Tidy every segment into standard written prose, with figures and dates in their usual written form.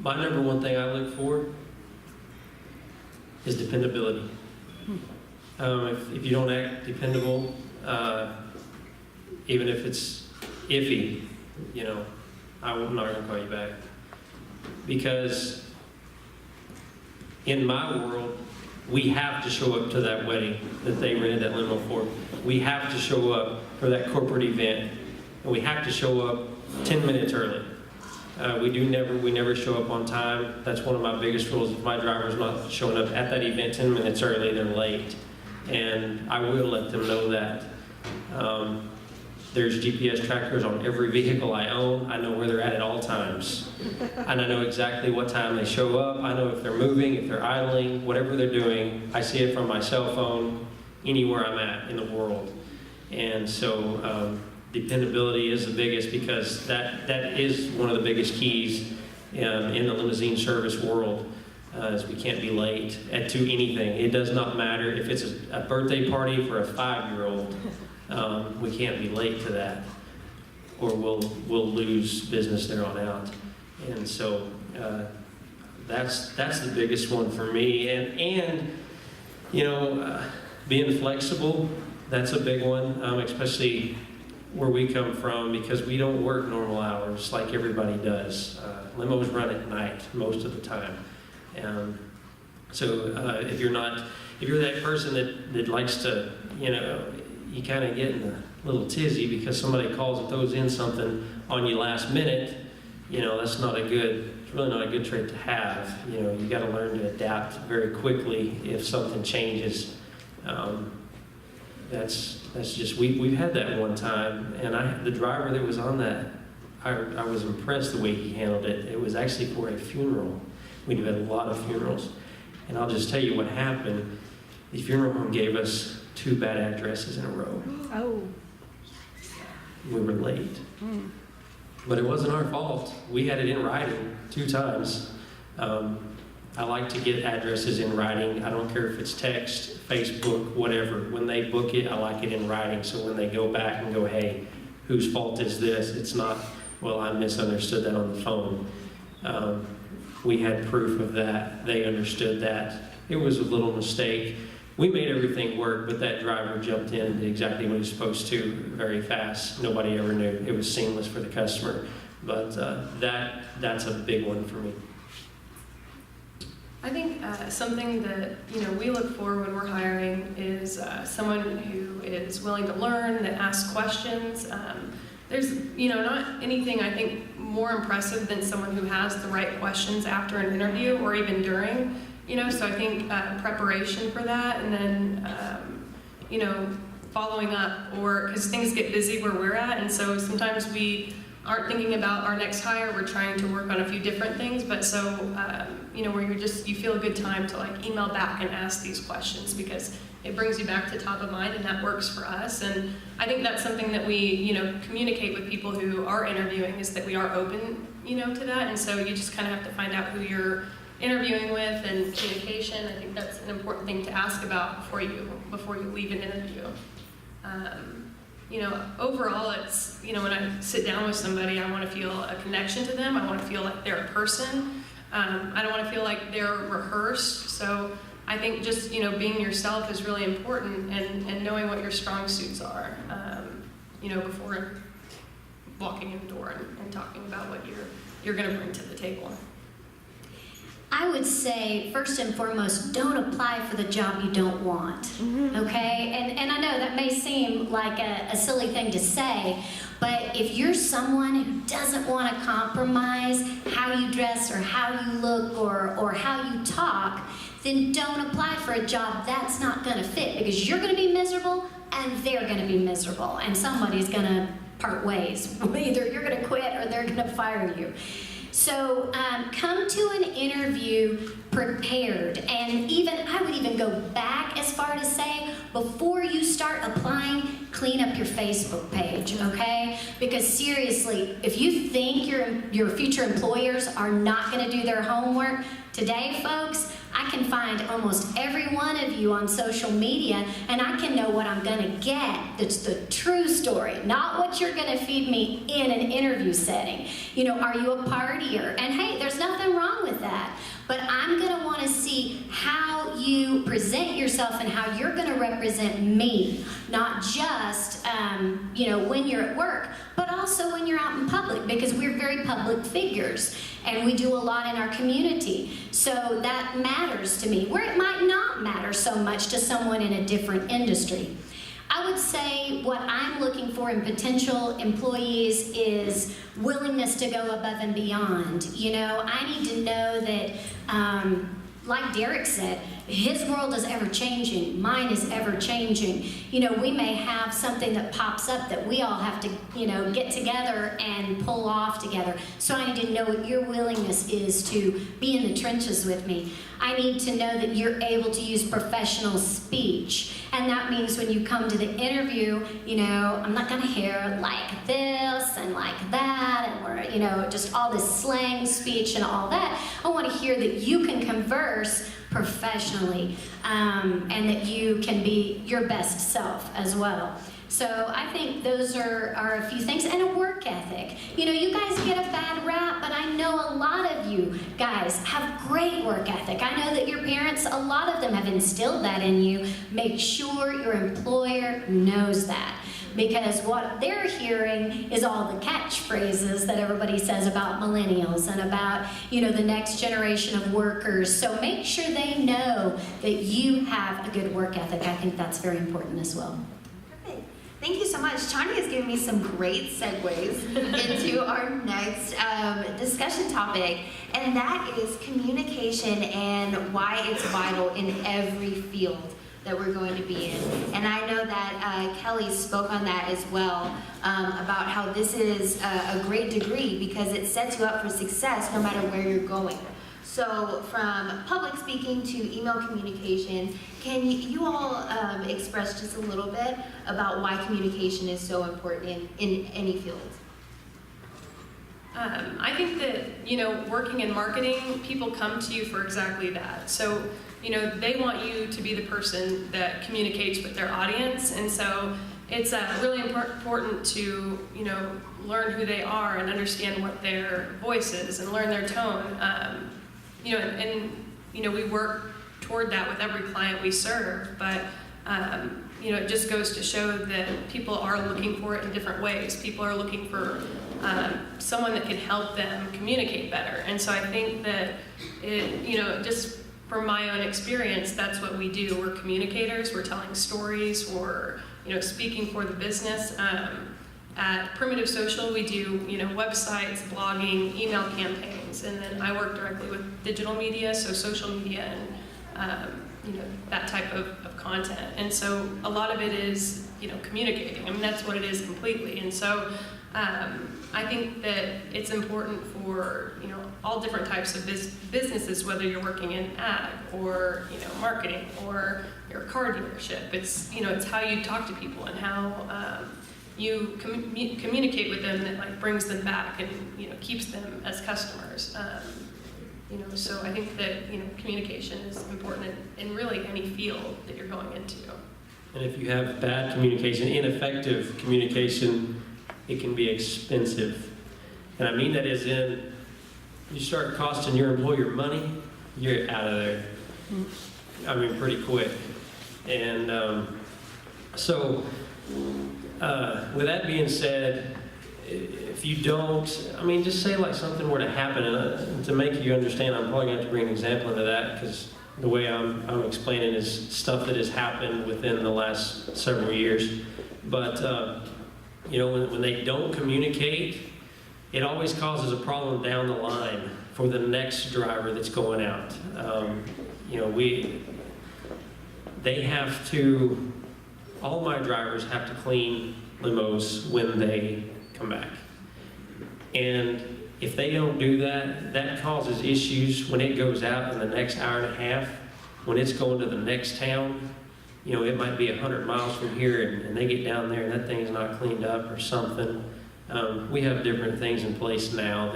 my number one thing I look for is dependability. If you don't act dependable, even if it's iffy, you know, I'm not going to call you back. Because in my world, we have to show up to that wedding that they rented that limo for. We have to show up for that corporate event, and we have to show up 10 minutes early. We never show up on time. That's one of my biggest rules. If my driver's not showing up at that event 10 minutes early, they're late. And I will let them know that. There's GPS trackers on every vehicle I own. I know where they're at all times. And I know exactly what time they show up. I know if they're moving, if they're idling, whatever they're doing. I see it from my cell phone anywhere I'm at in the world. And so dependability is the biggest, because that is one of the biggest keys in the limousine service world. Is we can't be late to anything. It does not matter if it's a birthday party for a 5-year-old. We can't be late to that, or we'll lose business there on out. And so that's the biggest one for me. And you know, being flexible, that's a big one, especially where we come from, because we don't work normal hours like everybody does. Limos run at night most of the time. So if you're that person that likes to, you know, you kind of get in a little tizzy because somebody calls and throws in something on you last minute, you know, it's really not a good trait to have. You know, you got to learn to adapt very quickly if something changes. That's just, we've had that one time, and the driver that was on that, I was impressed the way he handled it. It was actually for a funeral. We've had a lot of funerals. And I'll just tell you what happened. The funeral home gave us 2 bad addresses in a row. Oh. We were late. But it wasn't our fault. We had it in writing 2 times. I like to get addresses in writing. I don't care if it's text, Facebook, whatever. When they book it, I like it in writing. So when they go back and go, hey, whose fault is this? It's not, well, I misunderstood that on the phone. We had proof of that. They understood that. It was a little mistake. We made everything work, but that driver jumped in and did exactly what he was supposed to very fast. Nobody ever knew. It was seamless for the customer. But that's a big one for me. I think something that, you know, we look for when we're hiring is someone who is willing to learn, that asks questions. There's, you know, not anything I think more impressive than someone who has the right questions after an interview or even during, you know, so I think preparation for that, and then, you know, following up, or because things get busy where we're at, and so sometimes we aren't thinking about our next hire, we're trying to work on a few different things, but so, you know, where you feel a good time to like email back and ask these questions, because it brings you back to top of mind, and that works for us. And I think that's something that we, you know, communicate with people who are interviewing, is that we are open, you know, to that. And so you just kind of have to find out who you're interviewing with, and communication. I think that's an important thing to ask about before you leave an interview. You know, overall, it's, you know, when I sit down with somebody, I want to feel a connection to them. I want to feel like they're a person. I don't want to feel like they're rehearsed. So I think just, you know, being yourself is really important, and knowing what your strong suits are, you know, before walking in the door and talking about what you're going to bring to the table. I would say, first and foremost, don't apply for the job you don't want, okay? And I know that may seem like a silly thing to say, but if you're someone who doesn't want to compromise how you dress or how you look or how you talk, then don't apply for a job that's not going to fit, because you're going to be miserable and they're going to be miserable, and somebody's going to part ways. Either you're going to quit or they're going to fire you. So come to an interview prepared, and I would even go back as far to say, before you start applying, clean up your Facebook page, okay? Because seriously, if you think your future employers are not going to do their homework, today, folks, I can find almost every one of you on social media, and I can know what I'm going to get. That's the true story, not what you're going to feed me in an interview setting. You know, are you a partier? And hey, there's nothing wrong with that. But I'm going to want to see how you present yourself and how you're going to represent me, not just, you know, when you're at work, but also when you're out in public, because we're very public figures and we do a lot in our community. So that matters to me, where it might not matter so much to someone in a different industry. I would say what I'm looking for in potential employees is willingness to go above and beyond. You know, I need to know that, like Derek said, his world is ever changing, mine is ever changing. You know, we may have something that pops up that we all have to, you know, get together and pull off together. So I need to know what your willingness is to be in the trenches with me. I need to know that you're able to use professional speech. And that means when you come to the interview, you know, I'm not going to hear like this and like that, and we're, you know, just all this slang speech and all that. I want to hear that you can converse professionally, and that you can be your best self as well. So I think those are a few things, and a work ethic. You know, you guys get a bad rap, but I know a lot of you guys have great work ethic. I know that your parents, a lot of them have instilled that in you. Make sure your employer knows that. Because what they're hearing is all the catchphrases that everybody says about millennials and about, you know, the next generation of workers. So make sure they know that you have a good work ethic. I think that's very important as well. Perfect. Thank you so much. Chani has given me some great segues into our next discussion topic, and that is communication and why it's vital in every field that we're going to be in. And I know that Kelly spoke on that as well, about how this is a great degree because it sets you up for success no matter where you're going. So from public speaking to email communication, can you all express just a little bit about why communication is so important in any field? I think that, you know, working in marketing, people come to you for exactly that. So, you know, they want you to be the person that communicates with their audience, and so it's really important to, you know, learn who they are and understand what their voice is and learn their tone. You know, and you know, we work toward that with every client we serve, but you know, it just goes to show that people are looking for it in different ways. People are looking for someone that can help them communicate better, and so I think that it, you know, just from my own experience, that's what we do. We're communicators. We're telling stories. We're, you know, speaking for the business. At Primitive Social, we do, you know, websites, blogging, email campaigns, and then I work directly with digital media, so social media and you know, that type of content. And so a lot of it is, you know, communicating. I mean, that's what it is completely. And so I think that it's important for, you know, all different types of businesses, whether you're working in ag or, you know, marketing or your car dealership. It's, you know, it's how you talk to people and how you communicate with them that like brings them back and, you know, keeps them as customers. You know, so I think that, you know, communication is important in really any field that you're going into. And if you have bad communication, ineffective communication, it can be expensive. And I mean that as in, you start costing your employer money, you're out of there. I mean, pretty quick. And so, with that being said, if you don't, I mean, just say like something were to happen, and to make you understand, I'm probably going to have to bring an example into that, because the way I'm explaining is stuff that has happened within the last several years. But, you know, when they don't communicate, it always causes a problem down the line for the next driver that's going out. You know, they have to, all my drivers have to clean limos when they come back. And if they don't do that, that causes issues when it goes out in the next hour and a half, when it's going to the next town. You know, it might be 100 miles from here, and they get down there and that thing's not cleaned up or something. We have different things in place now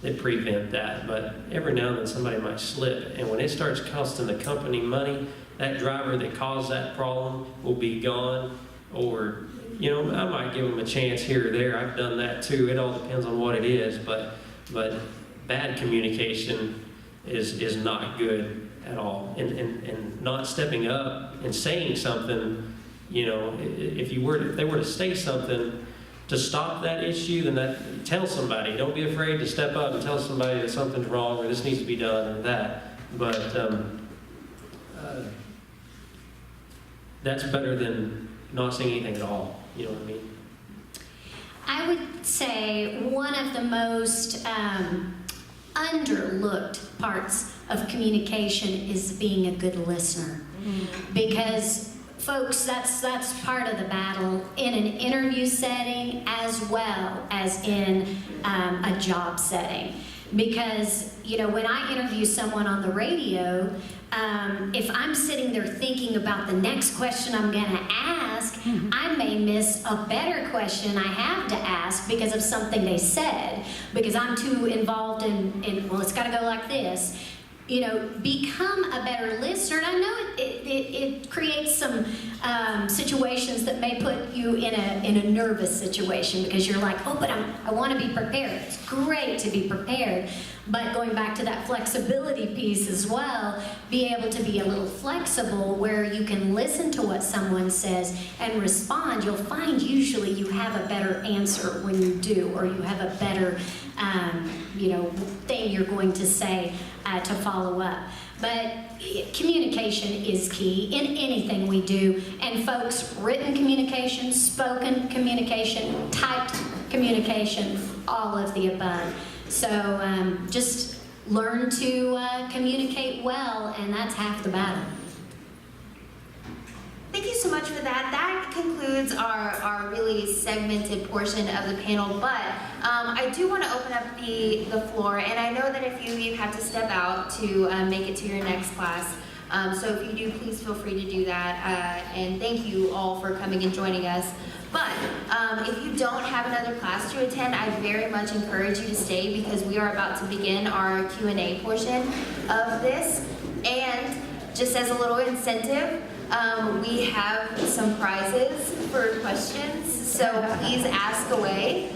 that prevent that. But every now and then somebody might slip, and when it starts costing the company money, that driver that caused that problem will be gone. Or, you know, I might give them a chance here or there. I've done that too. It all depends on what it is. But bad communication is not good at all. And not stepping up and saying something, you know, if they were to say something to stop that issue, then tell somebody. Don't be afraid to step up and tell somebody that something's wrong or this needs to be done or that. But that's better than not saying anything at all. You know what I mean? I would say one of the most underlooked parts of communication is being a good listener. Because folks, that's part of the battle in an interview setting as well as in a job setting. Because, you know, when I interview someone on the radio, if I'm sitting there thinking about the next question I'm going to ask, I may miss a better question I have to ask because of something they said, because I'm too involved in well, it's got to go like this. You know, become a better listener. And I know it creates some situations that may put you in a nervous situation because you're like, oh, but I want to be prepared. It's great to be prepared. But going back to that flexibility piece as well, be able to be a little flexible where you can listen to what someone says and respond. You'll find usually you have a better answer when you do, or you have a better, you know, thing you're going to say to follow up. But communication is key in anything we do. And folks, written communication, spoken communication, typed communication, all of the above. So just learn to communicate well, and that's half the battle. Thank you so much for that. That concludes our really segmented portion of the panel, but I do want to open up the floor, and I know that a few of you have to step out to make it to your next class. So if you do, please feel free to do that, and thank you all for coming and joining us. But if you don't have another class to attend, I very much encourage you to stay because we are about to begin our Q&A portion of this. And just as a little incentive, we have some prizes for questions, so please ask away.